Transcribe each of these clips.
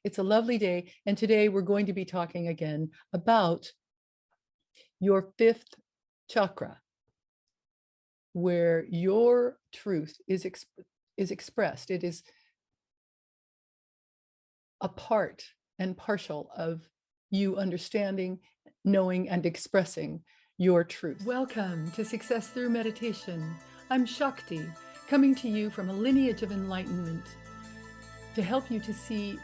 It's a lovely day, and today we're going to be talking again about your fifth chakra, where your truth is expressed. It is a part and partial of you understanding, knowing, and expressing your truth. Welcome to Success Through Meditation. I'm Shakti, coming to you from a lineage of enlightenment to help you to see,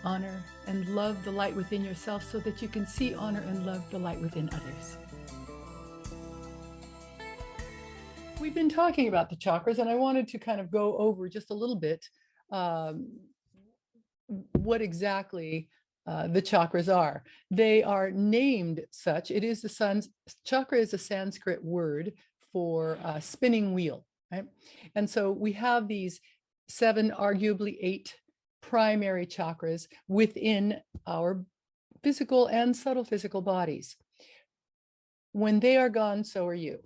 honor, and love the light within yourself so that you can see, honor, and love the light within others. We've been talking about the chakras, and I wanted to kind of go over just a little bit what exactly the chakras are. They are named such. It is chakra is a Sanskrit word for spinning wheel, right? And so we have these 7, arguably 8 primary chakras within our physical and subtle physical bodies. When they are gone, so are you.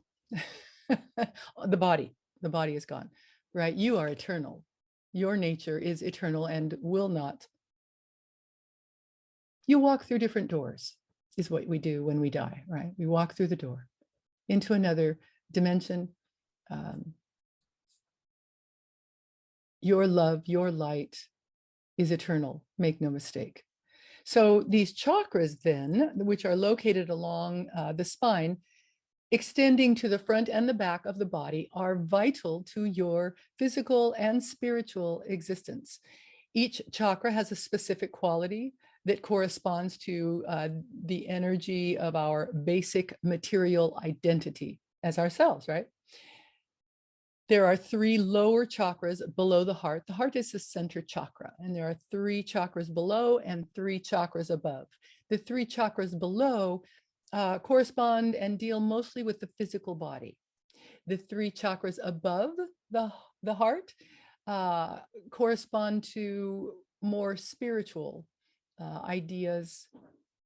The body is gone, right? You are eternal. Your nature is eternal and will not. You walk through different doors is what we do when we die, right? We walk through the door into another dimension. Your love, your light is eternal, make no mistake. So these chakras then, which are located along the spine, extending to the front and the back of the body, are vital to your physical and spiritual existence. Each chakra has a specific quality that corresponds to the energy of our basic material identity as ourselves, right? There are 3 lower chakras below the heart. The heart is the center chakra, and there are 3 chakras below and 3 chakras above. The 3 chakras below correspond and deal mostly with the physical body. The 3 chakras above the heart correspond to more spiritual ideas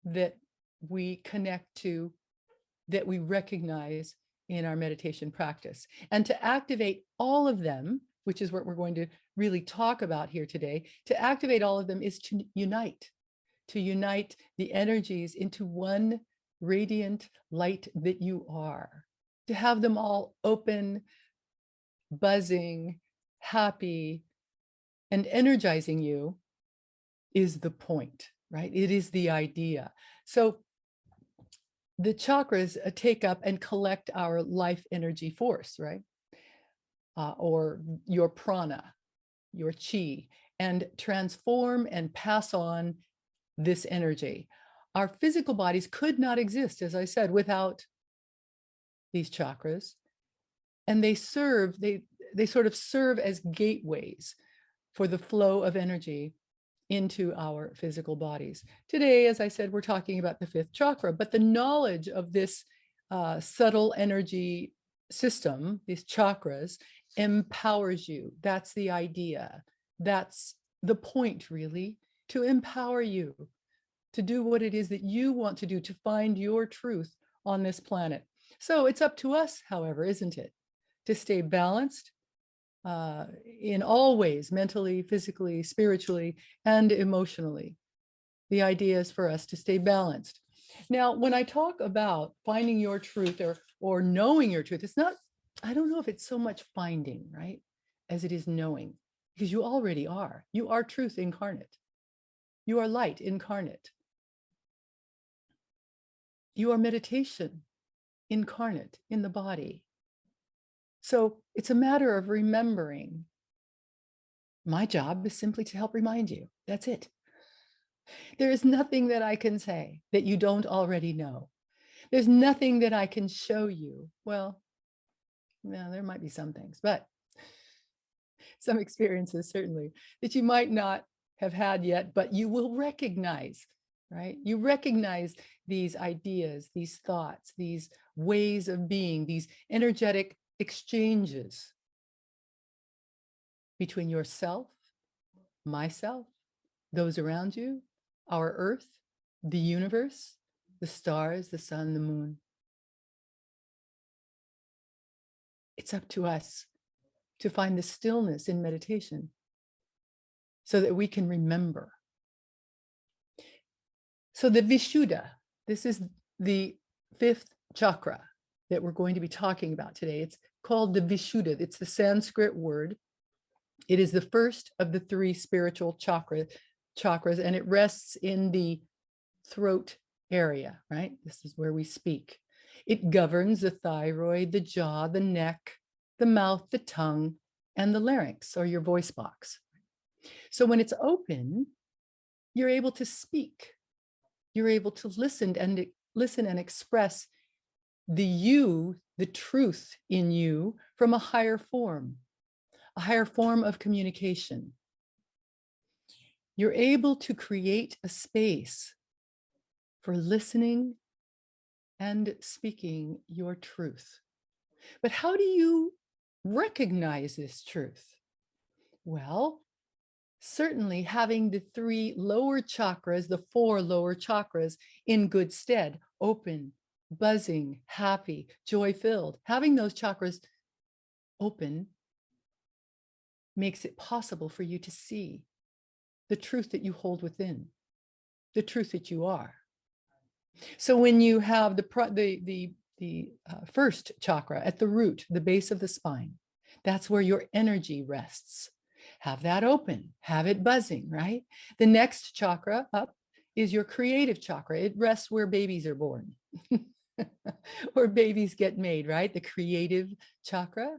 that we connect to, that we recognize in our meditation practice. And to activate all of them, which is what we're going to really talk about here today, to activate all of them is to unite the energies into one radiant light that you are, to have them all open, buzzing, happy, and energizing you is the point, right? It is the idea. So the chakras take up and collect our life energy force, right? Or your prana, your chi, and transform and pass on this energy. Our physical bodies could not exist, as I said, without these chakras. And they sort of serve as gateways for the flow of energy into our physical bodies. Today, as I said, we're talking about the 5th chakra, but the knowledge of this subtle energy system, these chakras, empowers you. That's the idea. That's the point, really, to empower you to do what it is that you want to do, to find your truth on this planet. So it's up to us, however, isn't it, to stay balanced in all ways, mentally, physically, spiritually, and emotionally. The idea is for us to stay balanced. Now, when I talk about finding your truth or knowing your truth, it's not, I don't know if it's so much finding, right, as it is knowing, because you already are. You are truth incarnate. You are light incarnate. You are meditation incarnate in the body. So it's a matter of remembering. My job is simply to help remind you. That's it. There is nothing that I can say that you don't already know. There's nothing that I can show you. Well, there might be some things, but some experiences certainly that you might not have had yet, but you will recognize, right? You recognize these ideas, these thoughts, these ways of being, these energetic exchanges between yourself, myself, those around you, our earth, the universe, the stars, the sun, the moon. It's up to us to find the stillness in meditation so that we can remember So the Vishuddha, this is the fifth chakra that we're going to be talking about today. It's called the Vishuddha. It's the Sanskrit word. It is the first of the three spiritual chakras, and it rests in the throat area, right? This is where we speak. It governs the thyroid, the jaw, the neck, the mouth, the tongue, and the larynx, or your voice box. So when it's open, you're able to speak. You're able to listen and express the you, the truth in you from a higher form of communication. You're able to create a space for listening and speaking your truth. But how do you recognize this truth? Well, certainly having the three lower chakras, the four lower chakras in good stead, open, buzzing, happy, joy-filled, having those chakras open makes it possible for you to see the truth that you hold within, the truth that you are. So when you have the first chakra at the root, the base of the spine, that's where your energy rests. Have that open, have it buzzing, right? The next chakra up is your creative chakra. It rests where babies are born, where babies get made, right? The creative chakra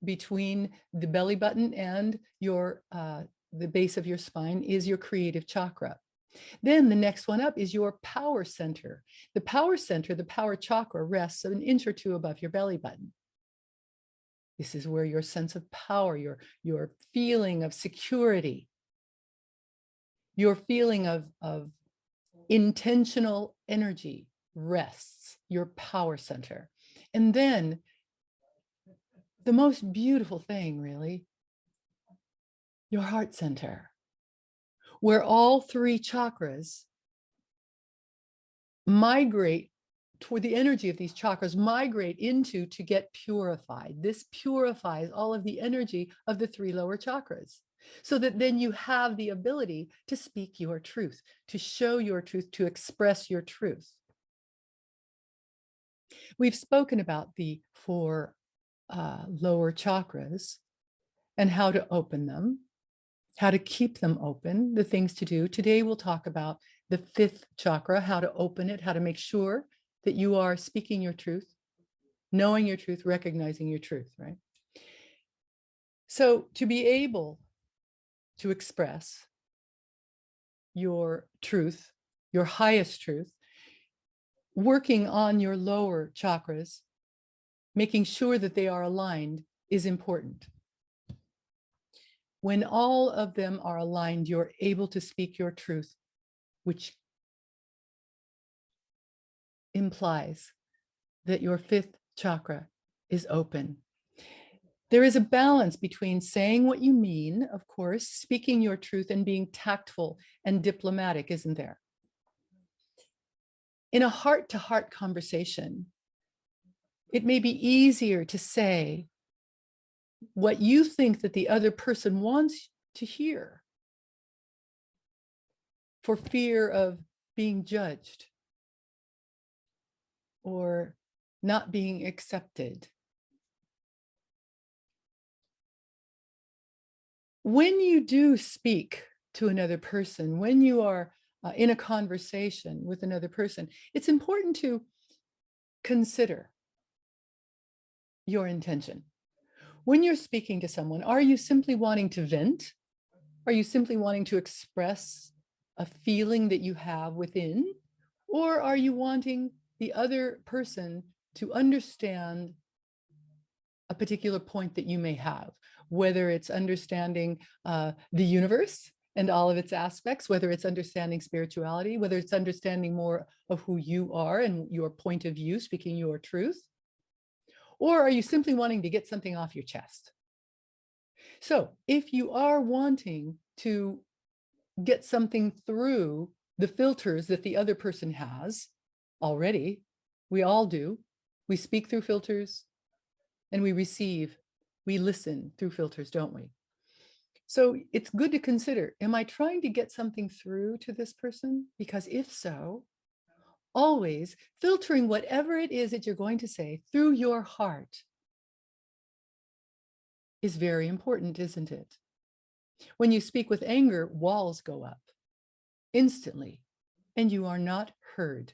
between the belly button and your the base of your spine is your creative chakra. Then the next one up is your power center. The power center, the power chakra, rests an inch or two above your belly button. This is where your sense of power, your feeling of security, your feeling of intentional energy rests, your power center. And then the most beautiful thing, really, your heart center, where all three chakras migrate toward the energy of these chakras, migrate into to get purified. This purifies all of the energy of the three lower chakras, so that then you have the ability to speak your truth, to show your truth, to express your truth. We've spoken about the four lower chakras and how to open them, how to keep them open, the things to do. Today, we'll talk about the fifth chakra, how to open it, how to make sure that you are speaking your truth, knowing your truth, recognizing your truth, right? So to be able to express your truth, your highest truth, working on your lower chakras, making sure that they are aligned is important. When all of them are aligned, you're able to speak your truth, which implies that your fifth chakra is open. There is a balance between saying what you mean, of course, speaking your truth, and being tactful and diplomatic, isn't there? In a heart-to-heart conversation, it may be easier to say what you think that the other person wants to hear for fear of being judged or not being accepted. When you do speak to another person, when you are in a conversation with another person, it's important to consider your intention. When you're speaking to someone, are you simply wanting to vent? Are you simply wanting to express a feeling that you have within? Or are you wanting the other person to understand a particular point that you may have, whether it's understanding the universe and all of its aspects, whether it's understanding spirituality, whether it's understanding more of who you are and your point of view, speaking your truth? Or are you simply wanting to get something off your chest? So if you are wanting to get something through the filters that the other person has already, we all do. We speak through filters and we receive, we listen through filters, don't we? So it's good to consider, am I trying to get something through to this person? Because if so, always filtering whatever it is that you're going to say through your heart is very important, isn't it? When you speak with anger, walls go up instantly, and you are not heard.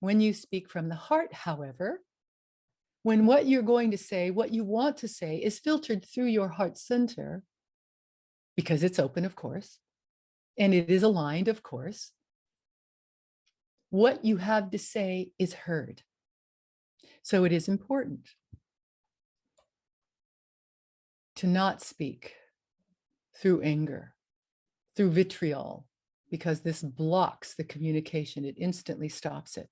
When you speak from the heart, however, when what you're going to say, what you want to say, is filtered through your heart center, because it's open, of course, and it is aligned, of course, what you have to say is heard. So it is important to not speak through anger, through vitriol, because this blocks the communication. It instantly stops it.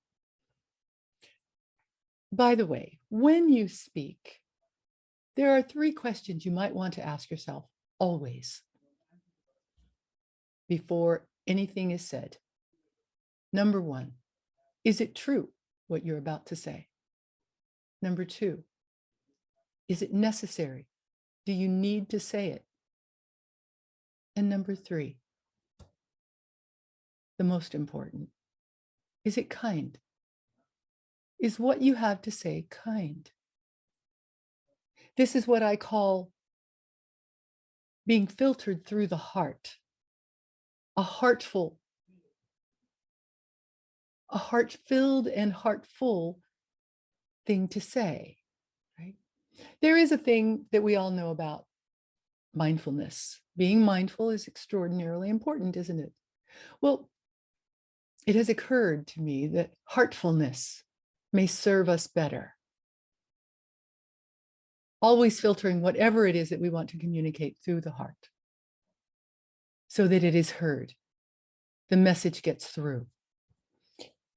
By the way, when you speak, there are 3 questions you might want to ask yourself always before anything is said. Number 1, is it true what you're about to say? Number 2, is it necessary? Do you need to say it? And number 3, the most important, is it kind? Is what you have to say kind? This is what I call being filtered through the heart, a heart-filled and heartful thing to say, right? There is a thing that we all know about mindfulness. Being mindful is extraordinarily important, isn't it? Well, it has occurred to me that heartfulness may serve us better. Always filtering whatever it is that we want to communicate through the heart so that it is heard. The message gets through.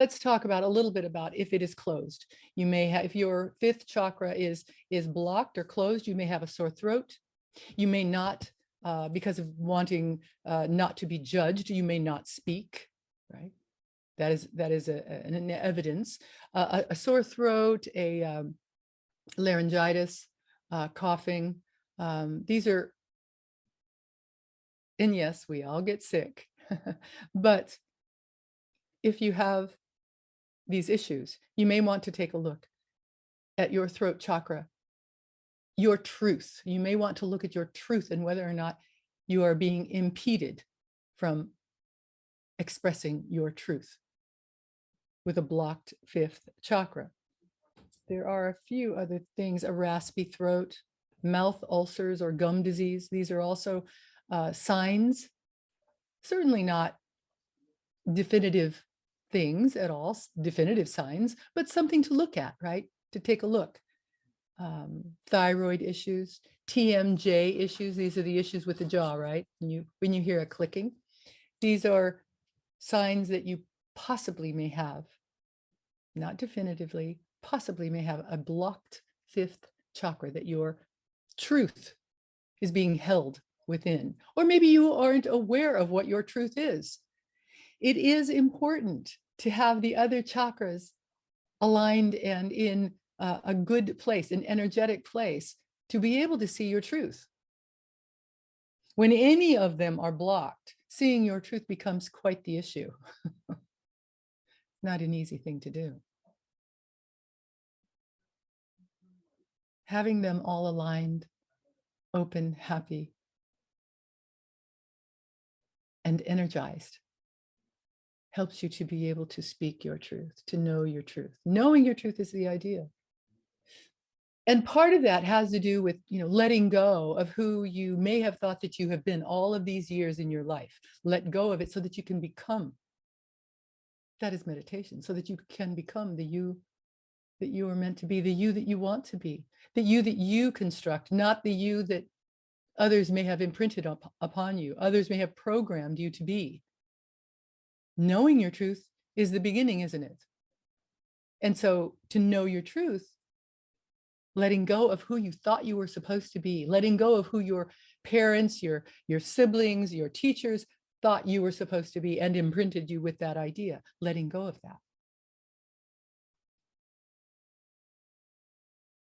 Let's talk about a little bit about if it is closed. You may have, if your 5th chakra is blocked or closed, you may have a sore throat. You may not, because of wanting not to be judged, you may not speak, right? That is an evidence. A sore throat, a laryngitis, coughing. These are, and yes, we all get sick, but if you have these issues, you may want to take a look at your throat chakra, your truth. You may want to look at your truth and whether or not you are being impeded from expressing your truth with a blocked 5th chakra. There are a few other things, a raspy throat, mouth ulcers or gum disease. These are also signs, certainly not definitive things at all, definitive signs, but something to look at, right? To take a look. Thyroid issues, TMJ issues. These are the issues with the jaw, right? When you hear a clicking, these are signs that you possibly may have, not definitively, possibly may have a blocked 5th chakra, that your truth is being held within, or maybe you aren't aware of what your truth is. It is important to have the other chakras aligned and in a good place, an energetic place, to be able to see your truth. When any of them are blocked, seeing your truth becomes quite the issue. Not an easy thing to do. Having them all aligned, open, happy, and energized helps you to be able to speak your truth, to know your truth. Knowing your truth is the idea. And part of that has to do with, letting go of who you may have thought that you have been all of these years in your life. Let go of it so that you can become. That is meditation, so that you can become the you that you are meant to be, the you that you want to be, the you that you construct, not the you that others may have imprinted upon you. Others may have programmed you to be. Knowing your truth is the beginning, isn't it? And so to know your truth, letting go of who you thought you were supposed to be, letting go of who your parents, your siblings, your teachers thought you were supposed to be and imprinted you with that idea, letting go of that.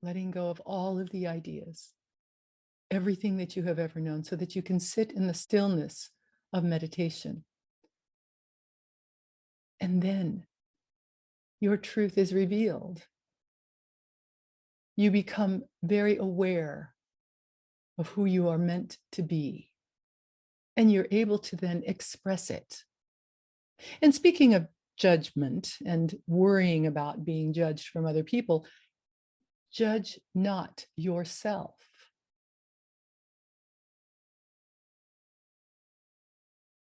Letting go of all of the ideas everything that you have ever known, so that you can sit in the stillness of meditation. And then your truth is revealed. You become very aware of who you are meant to be. And you're able to then express it. And speaking of judgment and worrying about being judged from other people, judge not yourself.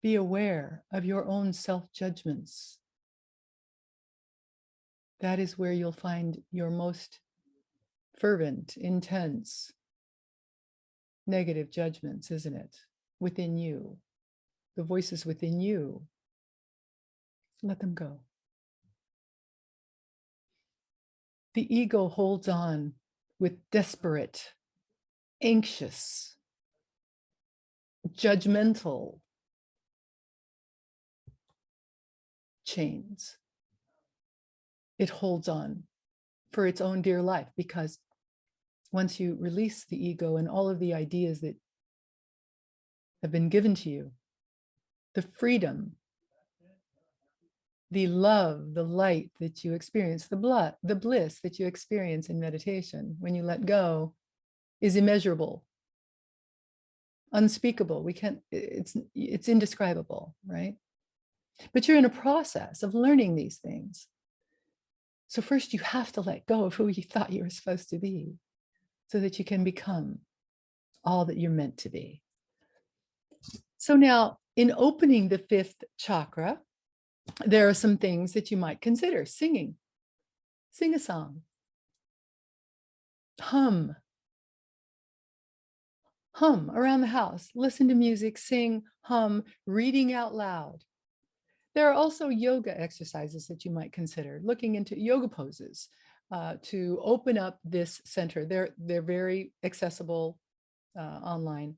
Be aware of your own self-judgments. That is where you'll find your most fervent, intense, negative judgments, isn't it? Within you. The voices within you. Let them go. The ego holds on with desperate, anxious, judgmental chains. It holds on for its own dear life, because once you release the ego and all of the ideas that have been given to you, the freedom, the love, the light that you experience, the bliss that you experience in meditation when you let go is immeasurable, unspeakable. It's indescribable, right? But you're in a process of learning these things. So first you have to let go of who you thought you were supposed to be, so that you can become all that you're meant to be. So now, in opening the fifth chakra, there are some things that you might consider. Singing. Sing a song. Hum. Hum around the house. Listen to music, sing, hum, reading out loud. There are also yoga exercises that you might consider, looking into yoga poses to open up this center. They're very accessible online.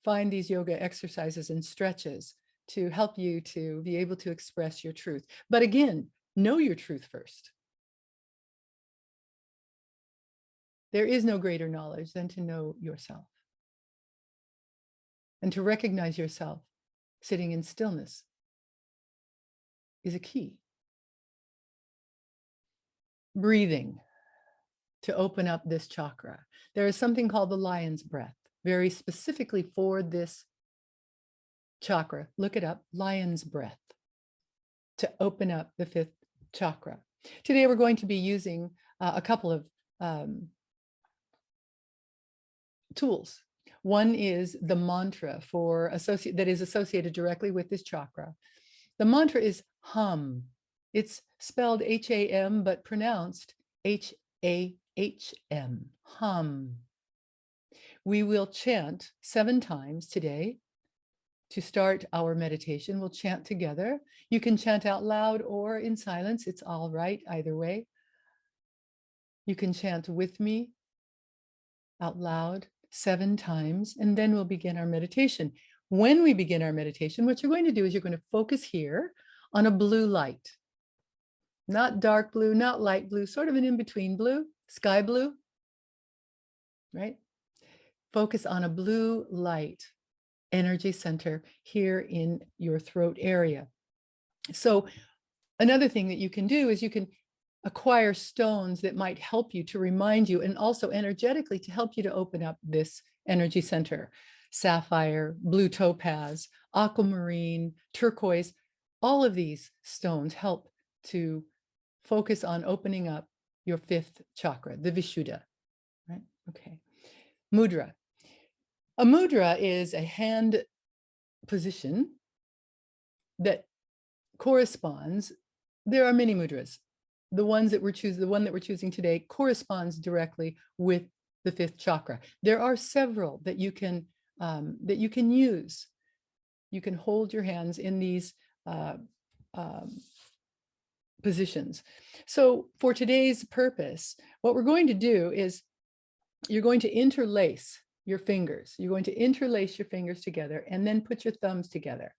Find these yoga exercises and stretches to help you to be able to express your truth. But again, know your truth first. There is no greater knowledge than to know yourself and to recognize yourself sitting in stillness is a key. Breathing to open up this chakra. There is something called the lion's breath, very specifically for this chakra. Look it up, lion's breath, to open up the fifth chakra. Today, we're going to be using a couple of tools. One is the mantra that is associated directly with this chakra. The mantra is hum. It's spelled H-A-M, but pronounced H-A-H-M, hum. We will chant 7 times today to start our meditation. We'll chant together. You can chant out loud or in silence. It's all right either way. You can chant with me out loud 7 times, and then we'll begin our meditation. When we begin our meditation, what you're going to do is you're going to focus here on a blue light. Not dark blue, not light blue, sort of an in-between blue, sky blue, right? Focus on a blue light energy center here in your throat area. So another thing that you can do is you can acquire stones that might help you to remind you, and also energetically to help you to open up this energy center. Sapphire, blue topaz, aquamarine, turquoise, all of these stones help to focus on opening up your fifth chakra, the Vishuddha, right? Okay. Mudra. A mudra is a hand position that corresponds. There are many mudras. The one that we're choosing today corresponds directly with the fifth chakra. There are several that you can use. You can hold your hands in these positions. So for today's purpose, what we're going to do is you're going to interlace your fingers. You're going to interlace your fingers together and then put your thumbs together.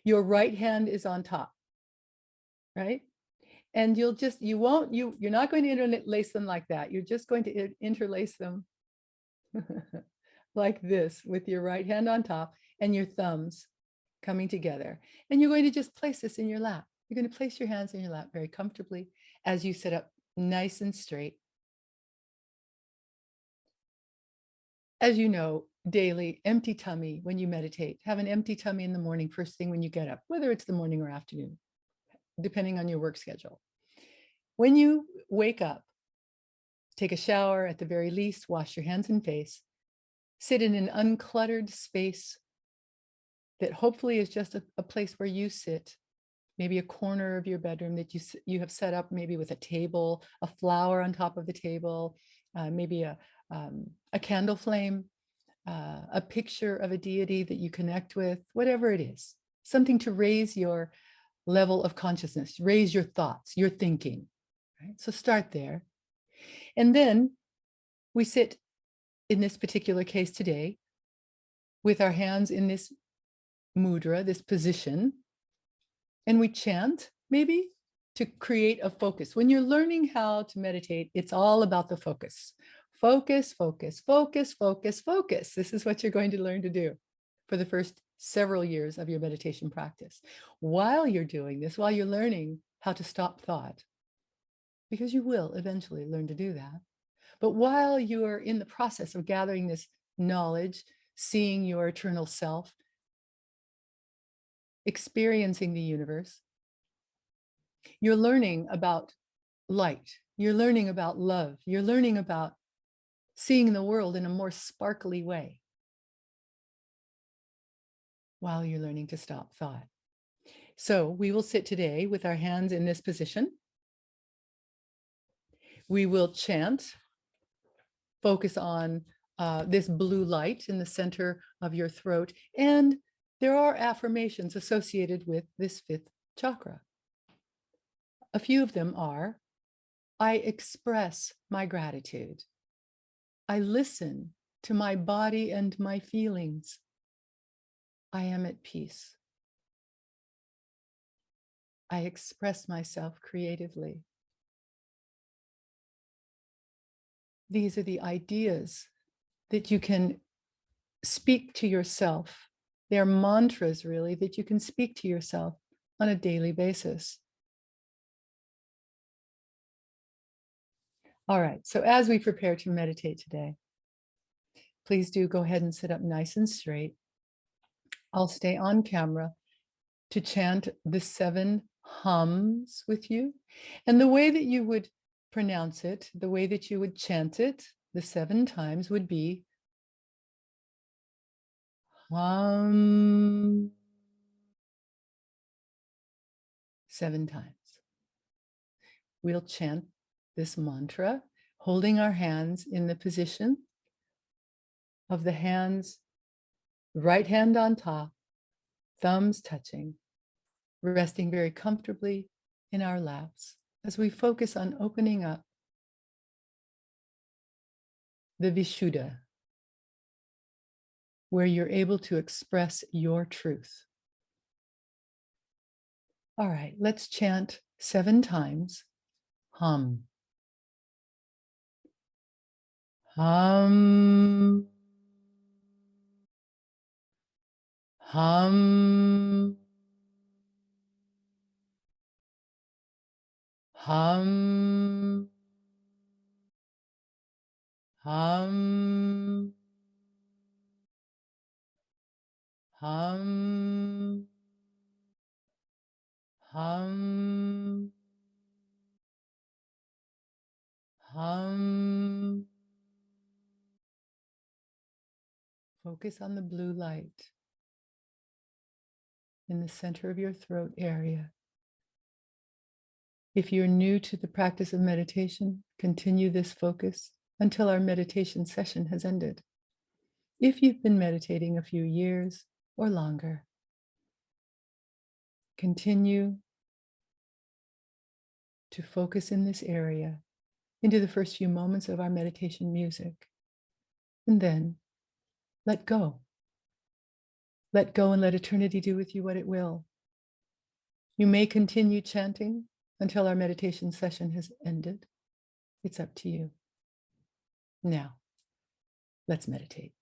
Your right hand is on top, right? And you're not going to interlace them like that. You're just going to interlace them like this with your right hand on top and your thumbs coming together. And you're going to just place this in your lap. You're going to place your hands in your lap very comfortably as you sit up nice and straight. As you know, daily empty tummy when you meditate. Have an empty tummy in the morning, first thing when you get up, whether it's the morning or afternoon, depending on your work schedule. When you wake up, take a shower at the very least, wash your hands and face, sit in an uncluttered space that hopefully is just a place where you sit, maybe a corner of your bedroom that you have set up, maybe with a table, a flower on top of the table, maybe a candle flame, a picture of a deity that you connect with, whatever it is, something to raise your level of consciousness, raise your thoughts, your thinking, right? So start there. And then we sit in this particular case today with our hands in this mudra, this position, and we chant maybe to create a focus. When you're learning how to meditate, it's all about the focus. Focus, focus, focus, focus, focus. This is what you're going to learn to do for the first several years of your meditation practice. While you're doing this, while you're learning how to stop thought, because you will eventually learn to do that. But while you are in the process of gathering this knowledge, seeing your eternal self, experiencing the universe, you're learning about light. You're learning about love. You're learning about seeing the world in a more sparkly way while you're learning to stop thought. So we will sit today with our hands in this position. We will chant, focus on this blue light in the center of your throat. And there are affirmations associated with this fifth chakra. A few of them are, I express my gratitude. I listen to my body and my feelings. I am at peace. I express myself creatively. These are the ideas that you can speak to yourself. They're mantras, really, that you can speak to yourself on a daily basis. All right, so as we prepare to meditate today, please do go ahead and sit up nice and straight. I'll stay on camera to chant the 7 hums with you. And the way that you would pronounce it, the way that you would chant it the 7 times would be hum 7 times. We'll chant this mantra, holding our hands in the position of the hands, right hand on top, thumbs touching, resting very comfortably in our laps as we focus on opening up the Vishuddha, where you're able to express your truth. All right, let's chant 7 times. Hum. Hum. Hum. Hum. Hum. Hum. Hum. Hum. Focus on the blue light in the center of your throat area. If you're new to the practice of meditation, continue this focus until our meditation session has ended. If you've been meditating a few years or longer, continue to focus in this area into the first few moments of our meditation music, and then let go. Let go and let eternity do with you what it will. You may continue chanting until our meditation session has ended. It's up to you. Now, let's meditate.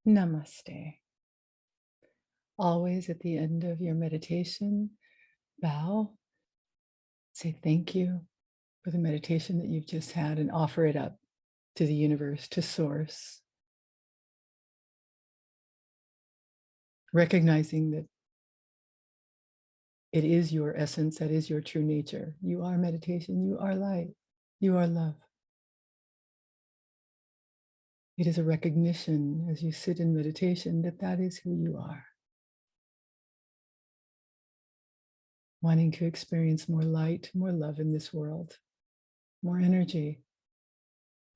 Namaste. Always at the end of your meditation, bow, say thank you for the meditation that you've just had and offer it up to the universe, to source. Recognizing that it is your essence, that is your true nature. You are meditation, you are light, you are love. It is a recognition as you sit in meditation that that is who you are. Wanting to experience more light, more love in this world, more energy.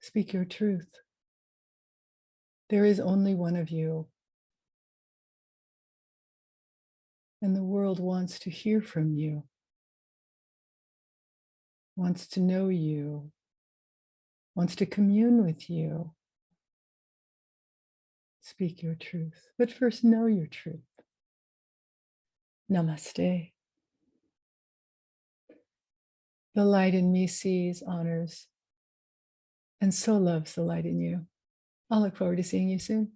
Speak your truth. There is only one of you. And the world wants to hear from you, wants to know you, wants to commune with you. Speak your truth, but first know your truth. Namaste. The light in me sees, honors, and so loves the light in you. I'll look forward to seeing you soon.